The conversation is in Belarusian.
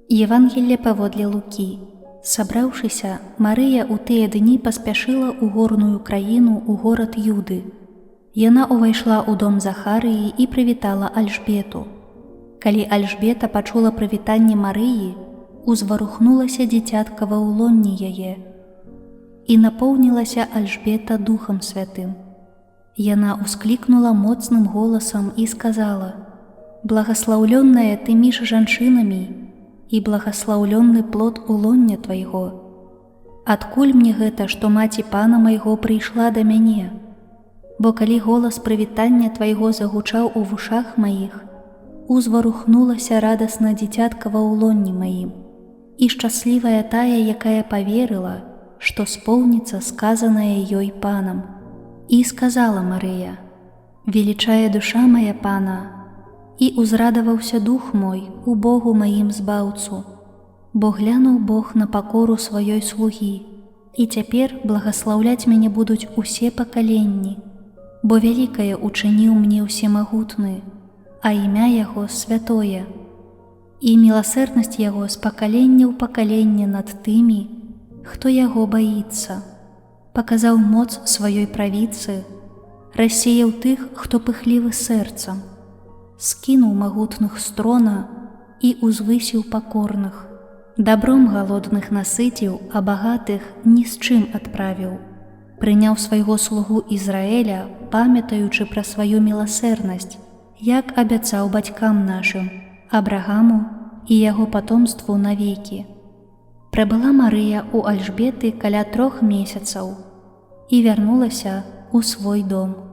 Евангелие паводле Лукі. Сабраўшыся, Марыя ў тыя дні паспяшыла ў горную краіну ў горад Юды. Яна ўвайшла ў дом Захарыі і прывітала Альжбету. Калі Альжбета пачула прывітанне Марыі, узварухнулася дзіцятка ва ўлонні яе. І напоўнілася Альжбета Духам Святым. Яна ўсклікнула моцным голасам і сказала: «Благаслаўлённая ты між жанчынамі, і благаслаўлённы плод улоння твайго. Адкуль мне гэта, што маці пана майго прыйшла да мяне? Бо калі голас прывітання твайго загучаў у вушах маіх, узварухнулася радасна дзіцятка ва ўлонні маім, і шчаслівая тая, якая паверыла, што споўніцца сказанае ёй панам». І сказала Марыя: «Велічае душа мая пана, і узрадаваўся дух мой у Богу маім збаўцу, бо глянуў Бог на пакору сваёй слугі, і цяпер благаслаўляць мяне будуць усе пакаленні, бо вялікае учыніў мне ўсемагутны, а імя яго святое, і міласэрнасць яго з пакалення ў пакаленне над тымі, хто яго баіцца. Паказаў моц сваёй правіцы, рассеяў тых, хто пыхлівы сэрцам, скінуў магутных з трона і узвысіў пакорных, дабром галодных насыціў, а багатых ні з чым адправіў. Прыняў свайго слугу Ізраэля, памятаючы пра сваю міласэрнасць, як абяцаў бацькам нашым, Абрагаму і яго патомству навекі». Прыбыла Марыя ў Альжбеты каля 3 месяцаў і вярнулася ў свой дом.